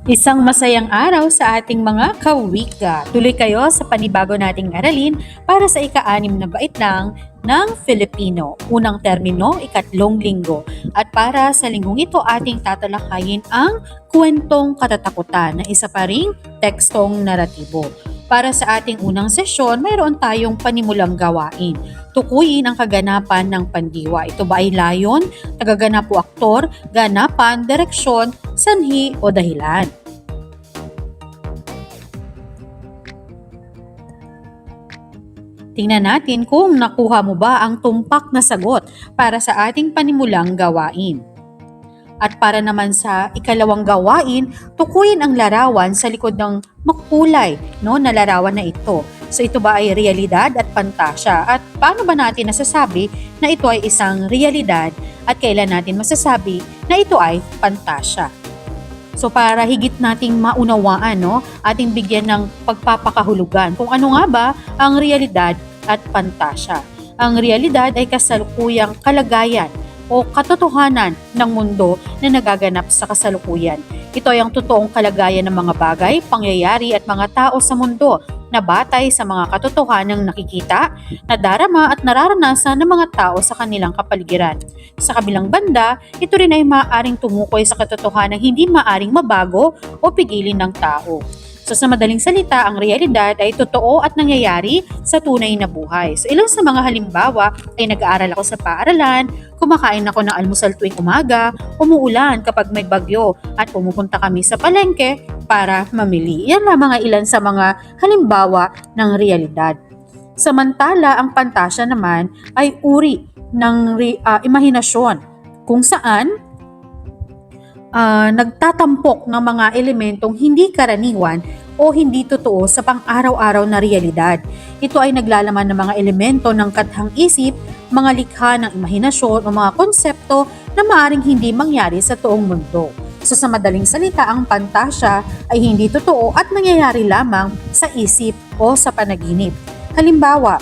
Isang masayang araw sa ating mga kawika. Tuloy kayo sa panibago nating aralin para sa ika-6 na baitlang ng Filipino. Unang termino, ikatlong linggo. At para sa linggong ito, ating tatalakayin ang kwentong katatakutan na isa pa ring tekstong naratibo. Para sa ating unang sesyon, mayroon tayong panimulang gawain. Tukuyin ang kaganapan ng pandiwa. Ito ba ay layon, tagaganap o aktor, ganapan, direksyon, sanhi o dahilan? Tingnan natin kung nakuha mo ba ang tumpak na sagot para sa ating panimulang gawain. At para naman sa ikalawang gawain, tukuyin ang larawan sa likod ng makulay na larawan na ito. So ito ba ay realidad at pantasya? At paano ba natin nasasabi na ito ay isang realidad at kailan natin masasabi na ito ay pantasya? So para higit nating maunawaan, ating bigyan ng pagpapakahulugan kung ano nga ba ang realidad at pantasya. Ang realidad ay kasalukuyang kalagayan o katotohanan ng mundo na nagaganap sa kasalukuyan. Ito ay ang totoong kalagayan ng mga bagay, pangyayari at mga tao sa mundo na batay sa mga katotohanang nakikita, nadarama at nararanasan ng mga tao sa kanilang kapaligiran. Sa kabilang banda, ito rin ay maaaring tumukoy sa katotohanang hindi maaaring mabago o pigilin ng tao. So sa madaling salita, ang realidad ay totoo at nangyayari sa tunay na buhay. So ilang sa mga halimbawa ay nag-aaral ako sa paaralan, kumakain ako ng almusal tuwing umaga, umuulan kapag may bagyo, at pumupunta kami sa palengke para mamili. Yan lamang ay ilan sa mga halimbawa ng realidad. Samantala, ang pantasya naman ay uri ng imahinasyon kung saan nagtatampok ng mga elementong hindi karaniwan o hindi totoo sa pang-araw-araw na realidad. Ito ay naglalaman ng mga elemento ng kathang isip, mga likha ng imahinasyon o mga konsepto na maaaring hindi mangyari sa toong mundo. So sa madaling salita, ang pantasya ay hindi totoo at nangyayari lamang sa isip o sa panaginip. Halimbawa,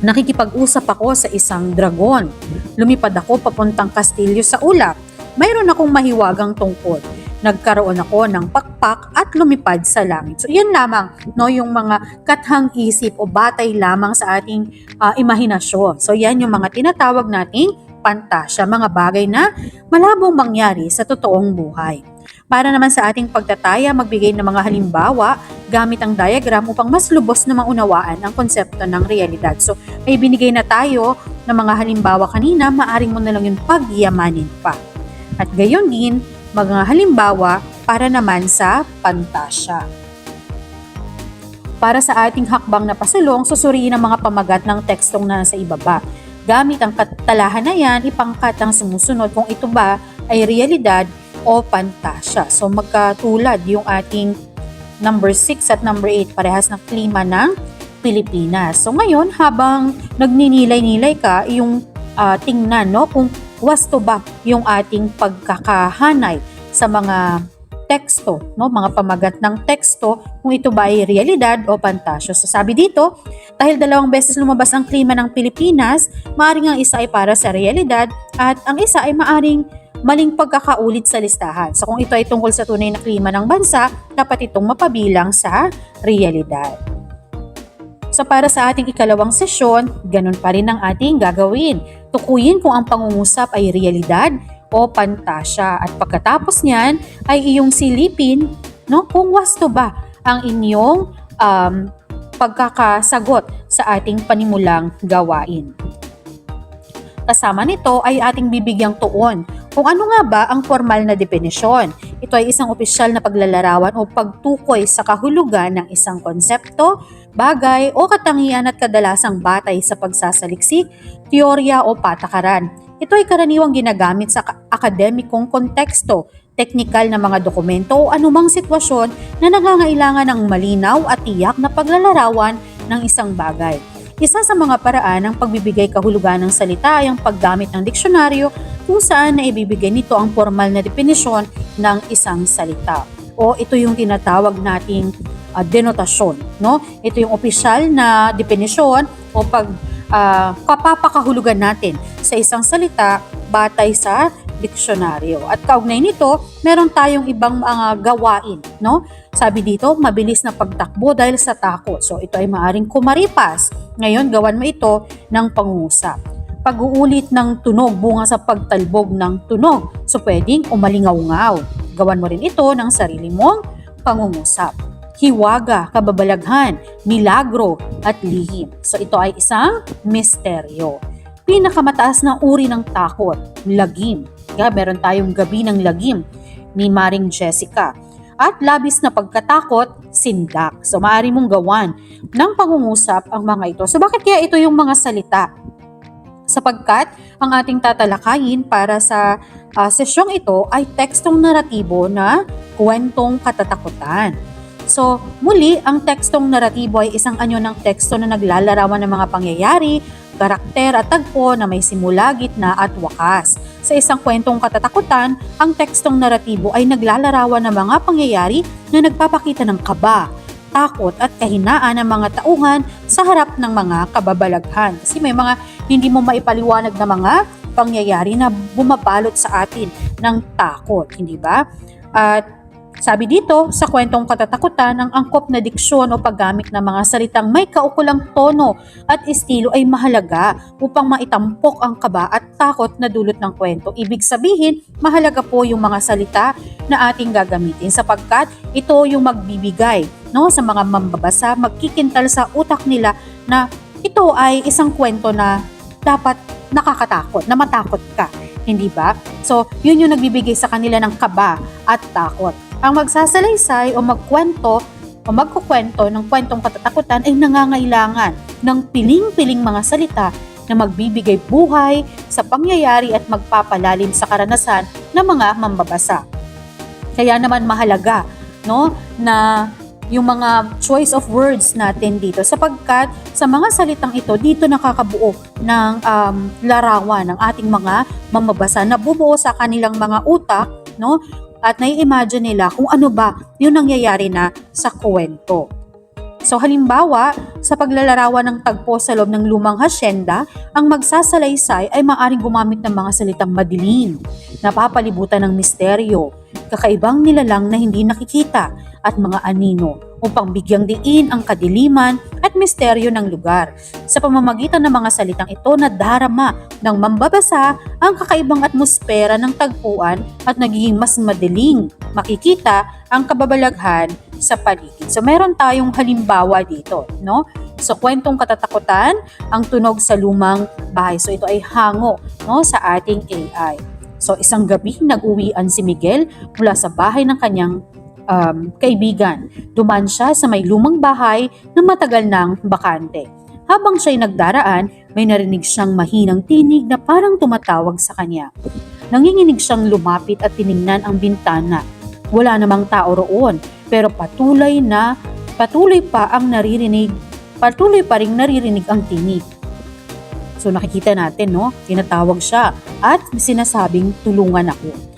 nakikipag-usap ako sa isang dragon. Lumipad ako papuntang kastilyo sa ulap. Mayroon akong mahiwagang tungkol. Nagkaroon ako ng pakpak at lumipad sa langit. So yan lamang yung mga kathang isip o batay lamang sa ating imahinasyon. So yan yung mga tinatawag nating pantasya, mga bagay na malabong mangyari sa totoong buhay. Para naman sa ating pagtataya, magbigay ng mga halimbawa gamit ang diagram upang mas lubos na maunawaan ang konsepto ng realidad. So may binigay na tayo ng mga halimbawa kanina, maaring mo na lang yung pagyamanin pa. At gayon din, mga halimbawa para naman sa pantasya. Para sa ating hakbang na pasulong, susuriin ang mga pamagat ng tekstong nasa ibaba. Gamit ang katalahan na yan, ipangkat ang sumusunod kung ito ba ay realidad o pantasya. So magkatulad yung ating number 6 at number 8, parehas ng klima ng Pilipinas. So ngayon, habang nagninilay-nilay ka, yung tingnan kung wasto ba yung ating pagkakahanay sa mga teksto, mga pamagat ng teksto, kung ito ba ay realidad o pantasya. So sabi dito, dahil 2 beses lumabas ang klima ng Pilipinas, maaring ang isa ay para sa realidad at ang isa ay maaring maling pagkakaulit sa listahan. So kung ito ay tungkol sa tunay na klima ng bansa, dapat itong mapabilang sa realidad. So para sa ating ikalawang sesyon, ganun pa rin ang ating gagawin. Tukuyin kung ang pangungusap ay realidad o pantasya. At pagkatapos niyan ay iyong silipin kung wasto ba ang inyong pagkakasagot sa ating panimulang gawain. Kasama nito ay ating bibigyang tuon kung ano nga ba ang formal na definisyon. Ito ay isang opisyal na paglalarawan o pagtukoy sa kahulugan ng isang konsepto, bagay o katangian at kadalasang batay sa pagsasaliksik, teorya o patakaran. Ito ay karaniwang ginagamit sa akademikong konteksto, teknikal na mga dokumento o anumang sitwasyon na nangangailangan ng malinaw at tiyak na paglalarawan ng isang bagay. Isa sa mga paraan ng pagbibigay kahulugan ng salita ay ang paggamit ng diksyonaryo kung saan na ibibigay nito ang formal na definisyon ng isang salita. O ito yung tinatawag nating denotasyon. Ito yung opisyal na definisyon o papapakahulugan natin sa isang salita batay sa diksyonaryo. At kaugnay nito, meron tayong ibang mga gawain, no? Sabi dito, mabilis na pagtakbo dahil sa takot. So ito ay maaring kumaripas. Ngayon, gawan mo ito ng pangungusap. Pag-uulit ng tunog bunga sa pagtalbog ng tunog. So pwedeng umalingaw-ngaw. Gawan mo rin ito ng sarili mong pangungusap. Hiwaga, kababalaghan, milagro, at lihim. So ito ay isang misteryo. Pinakamataas na uri ng takot, lagim. Meron tayong gabi ng lagim ni Maring Jessica. At labis na pagkatakot, sindak. So maaari mong gawan ng pangungusap ang mga ito. So bakit kaya ito yung mga salita? Sapagkat ang ating tatalakayin para sa sesyong ito ay tekstong naratibo na kwentong katatakutan. So, muli, ang tekstong naratibo ay isang anyo ng teksto na naglalarawan ng mga pangyayari, karakter at tagpo na may simula, gitna at wakas. Sa isang kwentong katatakutan, ang tekstong naratibo ay naglalarawan ng mga pangyayari na nagpapakita ng kaba, takot at kahinaan ng mga tauhan sa harap ng mga kababalaghan. Kasi may mga hindi mo maipaliwanag na mga pangyayari na bumabalot sa atin ng takot, hindi ba? At sabi dito, sa kwentong katatakutan, ang angkop na diksyon o paggamit ng mga salitang may kaukulang tono at estilo ay mahalaga upang maitampok ang kaba at takot na dulot ng kwento. Ibig sabihin, mahalaga po yung mga salita na ating gagamitin sapagkat ito yung magbibigay, no, sa mga mambabasa, magkikintal sa utak nila na ito ay isang kwento na dapat nakakatakot, na matakot ka, hindi ba? So, yun yung nagbibigay sa kanila ng kaba at takot. Ang magsasalaysay o magkwento o magkukwento ng kwentong katatakutan ay nangangailangan ng piling-piling mga salita na magbibigay buhay sa pangyayari at magpapalalim sa karanasan ng mga mambabasa. Kaya naman mahalaga, no, na yung mga choice of words natin dito sapagkat sa mga salitang ito dito nakakabuo ng larawan ng ating mga mambabasa na bubuo sa kanilang mga utak, no? At nai-imagine nila kung ano ba yung nangyayari na sa kwento. So halimbawa, sa paglalarawan ng tagpo sa loob ng lumang hasyenda, ang magsasalaysay ay maaaring gumamit ng mga salitang madilim, napapalibutan ng misteryo, kakaibang nilalang na hindi nakikita, at mga anino upang bigyang diin ang kadiliman at misteryo ng lugar. Sa pamamagitan ng mga salitang ito na darama ng mambabasa ang kakaibang atmosfera ng tagpuan at nagiging mas madaling makikita ang kababalaghan sa paligid. So meron tayong halimbawa dito, no? So kwentong katatakutan, ang tunog sa lumang bahay. So ito ay hango, no, sa ating AI. So isang gabi nag-uwian si Miguel mula sa bahay ng kanyang kaibigan. Dumaan siya sa may lumang bahay na matagal nang bakante. Habang siya'y nagdaraan, may narinig siyang mahinang tinig na parang tumatawag sa kanya. Nanginginig siyang lumapit at tiningnan ang bintana. Wala namang tao roon, pero patuloy pa ring naririnig ang tinig. So nakikita natin, no? Tinatawag siya at sinasabing tulungan ako.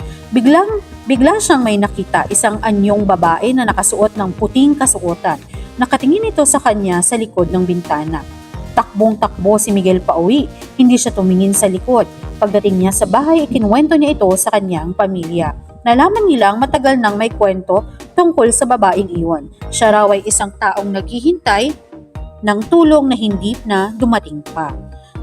Bigla siyang may nakita, isang anyong babae na nakasuot ng puting kasuotan. Nakatingin ito sa kanya sa likod ng bintana. Takbong-takbo si Miguel pauwi. Hindi siya tumingin sa likod. Pagdating niya sa bahay, ikinuwento niya ito sa kanyang pamilya. Nalaman nilang matagal nang may kwento tungkol sa babaeng iyon. Siya raw ay isang taong naghihintay ng tulong na hindi na dumating pa.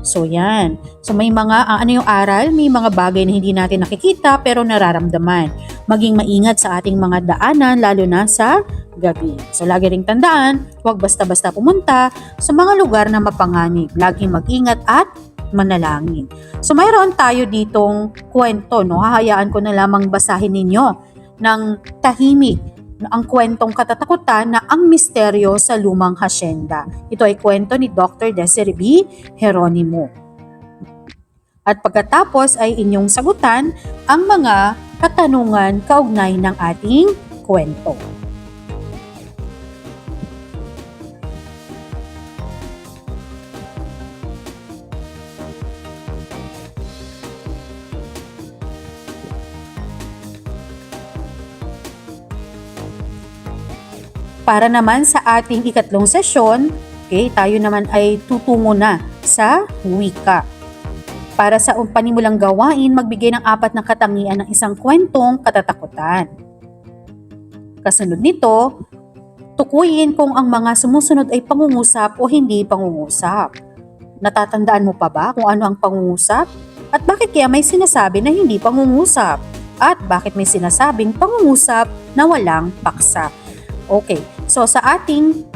So yan. So may mga, ano yung aral? May mga bagay na hindi natin nakikita pero nararamdaman. Maging maingat sa ating mga daanan lalo na sa gabi. So lagi ring tandaan, huwag basta-basta pumunta sa mga lugar na mapanganib. Laging mag-ingat at manalangin. So mayroon tayo ditong kwento, no? Hahayaan ko na lamang basahin ninyo ng tahimik ang kwentong katatakutan na ang misteryo sa lumang hasyenda. Ito ay kwento ni Dr. Desiree B. Geronimo. At pagkatapos ay inyong sagutan ang mga katanungan kaugnay ng ating kwento. Para naman sa ating ikatlong sesyon, okay, tayo naman ay tutungo na sa wika. Para sa panimulang gawain, magbigay ng 4 na katangian ng isang kwentong katatakutan. Kasunod nito, tukuyin kung ang mga sumusunod ay pangungusap o hindi pangungusap. Natatandaan mo pa ba kung ano ang pangungusap? At bakit kaya may sinasabi na hindi pangungusap? At bakit may sinasabing pangungusap na walang paksa? Okay, so sa ating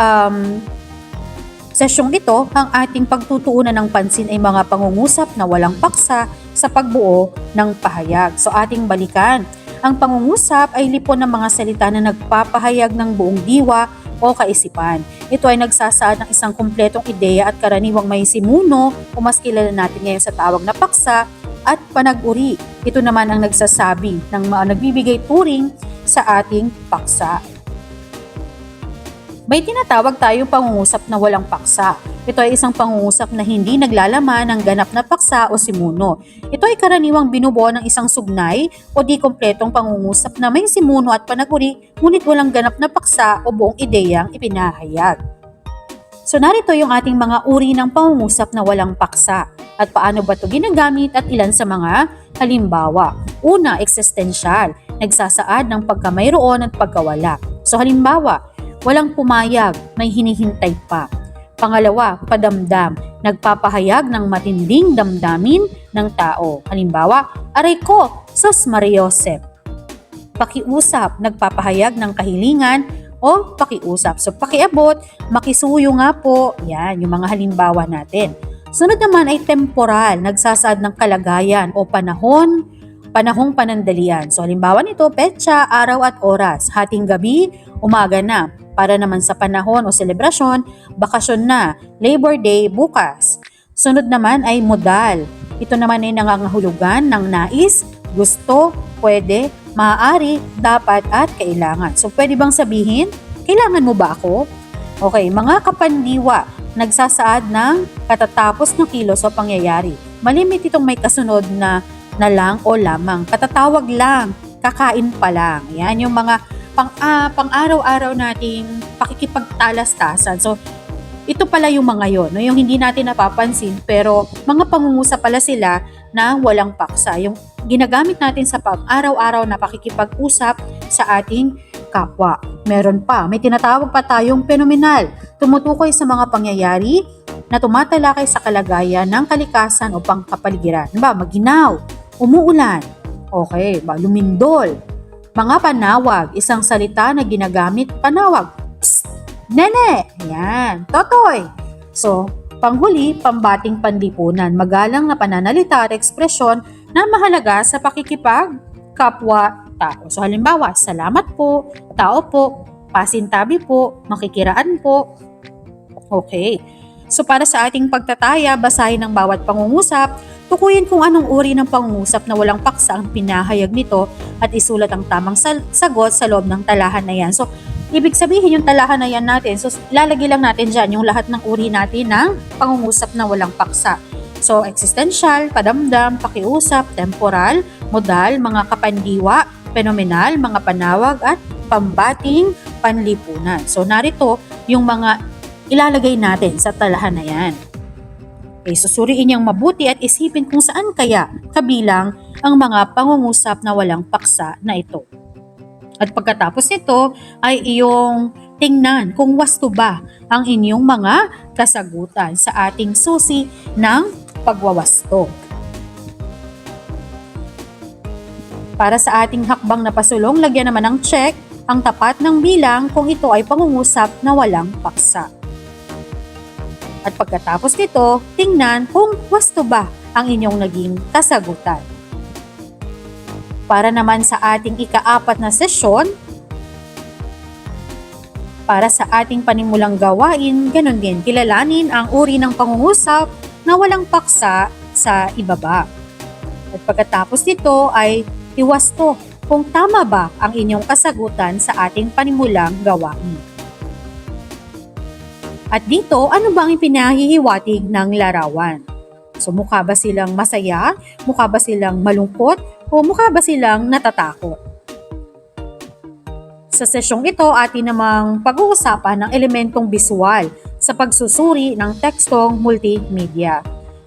sesyong ito, ang ating pagtutuunan ng pansin ay mga pangungusap na walang paksa sa pagbuo ng pahayag. So ating balikan. Ang pangungusap ay lipon ng mga salita na nagpapahayag ng buong diwa o kaisipan. Ito ay nagsasaad ng isang kumpletong ideya at karaniwang may simuno o mas kilala natin ngayon sa tawag na paksa at panag-uri. Ito naman ang nagsasabi ng mga nagbibigay turing sa ating paksa. May tinatawag tayong pangungusap na walang paksa. Ito ay isang pangungusap na hindi naglalaman ng ganap na paksa o simuno. Ito ay karaniwang binubuo ng isang sugnay o di kompletong pangungusap na may simuno at panaguri ngunit walang ganap na paksa o buong ideyang ipinahayag. So narito yung ating mga uri ng pangungusap na walang paksa at paano ba ito ginagamit at ilan sa mga halimbawa. Una, existential, nagsasaad ng pagkamayroon at pagkawala. So halimbawa, walang pumayag, may hinihintay pa. Pangalawa, padamdam, nagpapahayag ng matinding damdamin ng tao. Halimbawa, aray ko, sus Mariosep. Pakiusap, nagpapahayag ng kahilingan o pakiusap. So pakiabot, makisuyo nga po. Yan, yung mga halimbawa natin. Sunod naman ay temporal, nagsasaad ng kalagayan o panahong panandalian. So halimbawa nito, petsa, araw at oras, hating gabi, umaga na. Para naman sa panahon o selebrasyon, bakasyon na, Labor Day bukas. Sunod naman ay modal. Ito naman ay nangangahulugan ng nais, gusto, pwede, maaari, dapat at kailangan. So pwede bang sabihin, kailangan mo ba ako? Okay, mga kapandiwa, nagsasaad ng katatapos ng kilos o pangyayari. Malimit itong may kasunod na lang o lamang. Katatawag lang, kakain pa lang. Yan yung mga pang-araw-araw nating pakikipagtalastasan. So, ito pala yung mga yon, no? Yung hindi natin napapansin, pero mga pangungusap pala sila na walang paksa. Yung ginagamit natin sa pang-araw-araw na pakikipag-usap sa ating kapwa. Meron pa, may tinatawag pa tayong phenomenal. Tumutukoy sa mga pangyayari na tumatalakay sa kalagayan ng kalikasan o pangkapaligiran. Maginaw, umuulan, okay, lumindol. Mga panawag, isang salita na ginagamit, panawag, psst, nene, yan, totoy. So, panghuli, pambating panlipunan, magalang na pananalita at ekspresyon na mahalaga sa pakikipag kapwa-tao. So, halimbawa, salamat po, tao po, pasintabi po, makikiraan po. Okay. So, para sa ating pagtataya, basahin ang bawat pangungusap, tukuyin kung anong uri ng pangungusap na walang paksa ang pinahayag nito at isulat ang tamang sagot sa loob ng talahan na yan. So, ibig sabihin yung talahan na yan natin, so lalagay lang natin dyan yung lahat ng uri natin ng pangungusap na walang paksa. So, existential, padamdam, pakiusap, temporal, modal, mga kapandiwa, phenomenal, mga panawag at pambating panlipunan. So, narito yung mga ilalagay natin sa talahan na yan. Okay, susuriin niyang mabuti at isipin kung saan kaya kabilang ang mga pangungusap na walang paksa na ito. At pagkatapos nito ay iyong tingnan kung wasto ba ang inyong mga kasagutan sa ating susi ng pagwawasto. Para sa ating hakbang na pasulong, lagyan naman ng check ang tapat ng bilang kung ito ay pangungusap na walang paksa. At pagkatapos nito, tingnan kung wasto ba ang inyong naging kasagutan. Para naman sa ating ika-4 na sesyon, para sa ating panimulang gawain, ganun din, kilalanin ang uri ng pangungusap na walang paksa sa ibaba. At pagkatapos nito ay iwasto kung tama ba ang inyong kasagutan sa ating panimulang gawain. At dito, ano bang ipinahihiwatig ng larawan? So mukha ba silang masaya? Mukha ba silang malungkot? O mukha ba silang natatakot? Sa sesyong ito, atin namang pag-uusapan ng elementong visual sa pagsusuri ng tekstong multimedia.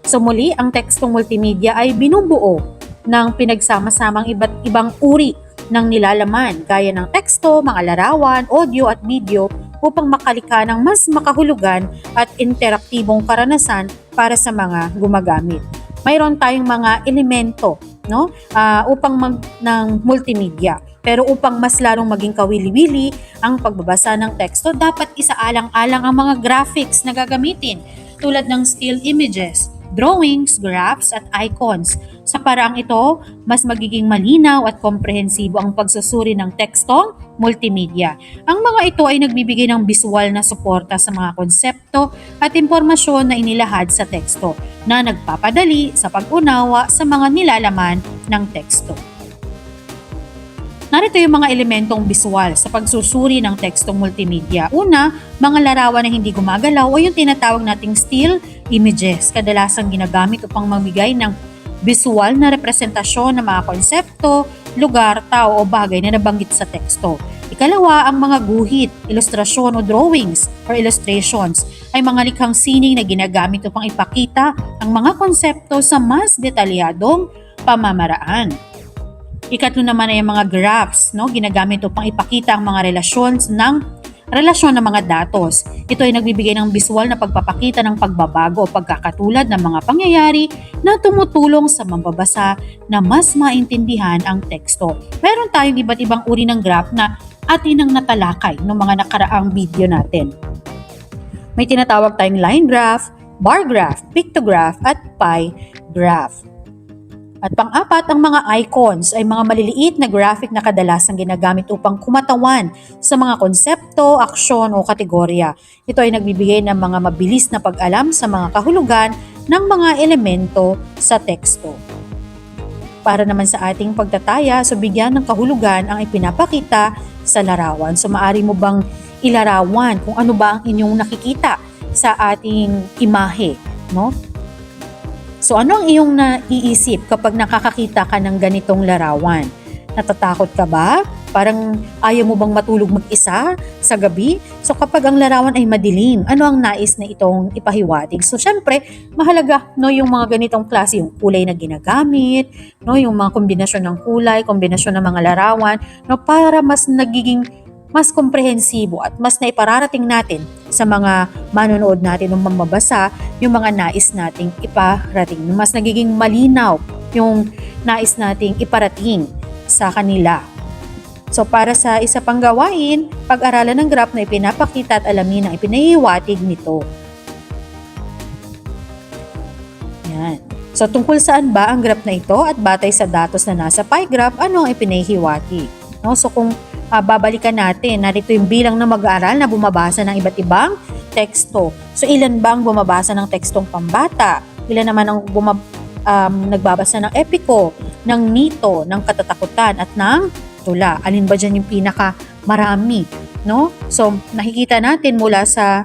So muli, ang tekstong multimedia ay binubuo ng pinagsama-samang iba't ibang uri ng nilalaman gaya ng teksto, mga larawan, audio at video upang makalika ng mas makahulugan at interaktibong karanasan para sa mga gumagamit. Mayroon tayong mga elemento, no? Ng multimedia. Pero upang mas larong maging kawili-wili ang pagbabasa ng teksto, dapat isaalang-alang ang mga graphics na gagamitin tulad ng still images, drawings, graphs at icons. Sa paraang ito, mas magiging malinaw at komprehensibo ang pagsusuri ng tekstong multimedia. Ang mga ito ay nagbibigay ng visual na suporta sa mga konsepto at impormasyon na inilahad sa teksto na nagpapadali sa pag-unawa sa mga nilalaman ng teksto. Narito yung mga elementong visual sa pagsusuri ng tekstong multimedia. Una, mga larawan na hindi gumagalaw o yung tinatawag nating still images. Kadalasang ginagamit upang magbigay ng visual na representasyon ng mga konsepto, lugar, tao o bagay na nabanggit sa teksto. Ikalawa, ang mga guhit, ilustrasyon o drawings or illustrations ay mga likhang sining na ginagamit upang ipakita ang mga konsepto sa mas detalyadong pamamaraan. Ikatlo naman ay ang mga graphs, no? Ginagamit upang ipakita ang mga relasyon ng mga datos. Ito ay nagbibigay ng visual na pagpapakita ng pagbabago o pagkakatulad ng mga pangyayari na tumutulong sa mambabasa na mas maintindihan ang teksto. Meron tayong iba't ibang uri ng graph na atin ang natalakay ng mga nakaraang video natin. May tinatawag tayong line graph, bar graph, pictograph at pie graph. At pang-apat, ang mga icons ay mga maliliit na graphic na kadalasang ginagamit upang kumatawan sa mga konsepto, aksyon o kategorya. Ito ay nagbibigay ng mga mabilis na pag-alam sa mga kahulugan ng mga elemento sa teksto. Para naman sa ating pagtataya, so bigyan ng kahulugan ang ipinapakita sa larawan. So maaari mo bang ilarawan kung ano ba ang inyong nakikita sa ating imahe, no? So ano ang iyong naiisip kapag nakakakita ka ng ganitong larawan? Natatakot ka ba? Parang ayaw mo bang matulog mag-isa sa gabi? So kapag ang larawan ay madilim, ano ang nais na itong ipahiwatig? So syempre, mahalaga no yung mga ganitong klase, yung kulay na ginagamit, no yung mga kombinasyon ng kulay, kombinasyon ng mga larawan, no para mas nagiging mas komprehensibo at mas naipararating natin sa mga manonood natin ng mamabasa yung mga nais nating iparating. Mas nagiging malinaw yung nais nating iparating sa kanila. So para sa isa pang gawain, pag-aralan ng graph na ipinapakita at alamin ang ipinahihiwatig nito. Yan. So tungkol saan ba ang graph na ito at batay sa datos na nasa pie graph, ano ang ipinahihiwatig? No? So kung babalikan natin, narito yung bilang na mag-aaral na bumabasa ng iba't ibang teksto. So ilan ba ang bumabasa ng tekstong pambata? Ilan naman ang nagbabasa ng epiko, ng mito, ng katatakutan at ng tula? Alin ba dyan yung pinaka marami? No? So nakikita natin mula sa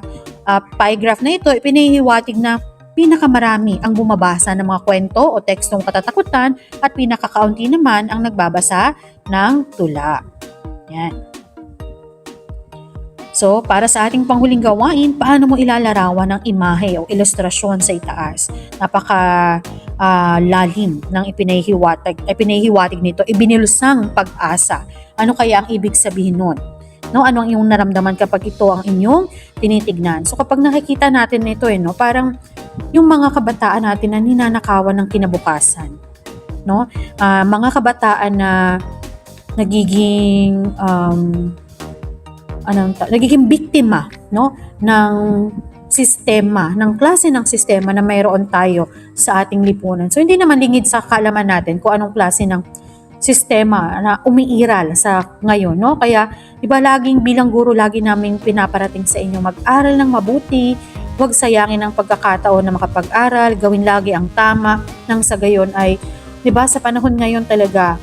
pie graph na ito, ipinahihiwatig na pinakamarami ang bumabasa ng mga kwento o tekstong katatakutan at pinakakaunti naman ang nagbabasa ng tula. Yan. So, para sa ating panghuling gawain, paano mo ilalarawan ng imahe o ilustrasyon sa itaas? Lalim ng ipinahihiwatig nito, ibinilusang pag-asa. Ano kaya ang ibig sabihin nun? No, ano ang iyong naramdaman kapag ito ang inyong tinitignan? So, kapag nakikita natin ito, parang yung mga kabataan natin na ninanakawan ng kinabukasan. No? Mga kabataan na nagiging biktima, no, ng sistema, ng klase ng sistema na mayroon tayo sa ating lipunan. So hindi naman lingid sa kaalaman natin kung anong klase ng sistema na umiiral sa ngayon, no? Kaya iba laging bilang guro lagi naming pinaparating sa inyo, mag-aral ng mabuti, huwag sayangin ang pagkakataon na makapag-aral, gawin lagi ang tama, nang sa gayon ay, 'di ba, sa panahon ngayon talaga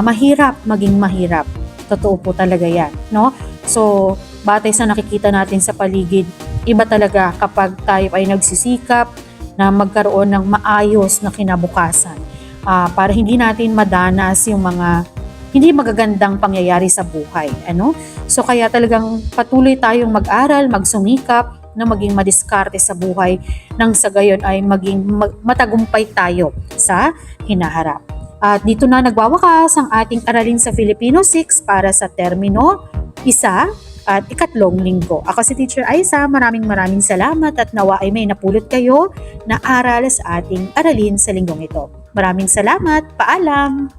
mahirap maging mahirap. Totoo po talaga yan, no? So, batay sa nakikita natin sa paligid, iba talaga kapag tayo ay nagsisikap na magkaroon ng maayos na kinabukasan para hindi natin madanas yung mga hindi magagandang pangyayari sa buhay. Ano? So, kaya talagang patuloy tayong mag-aral, magsumikap, na maging madiskarte sa buhay nang sa gayon ay maging matagumpay tayo sa hinaharap. At dito na nagwawakas ang ating aralin sa Filipino 6 para sa termino 1 at 3 linggo. Ako si Teacher Aiza, maraming salamat at nawa ay may napulot kayo na aral sa ating aralin sa linggong ito. Maraming salamat, paalam!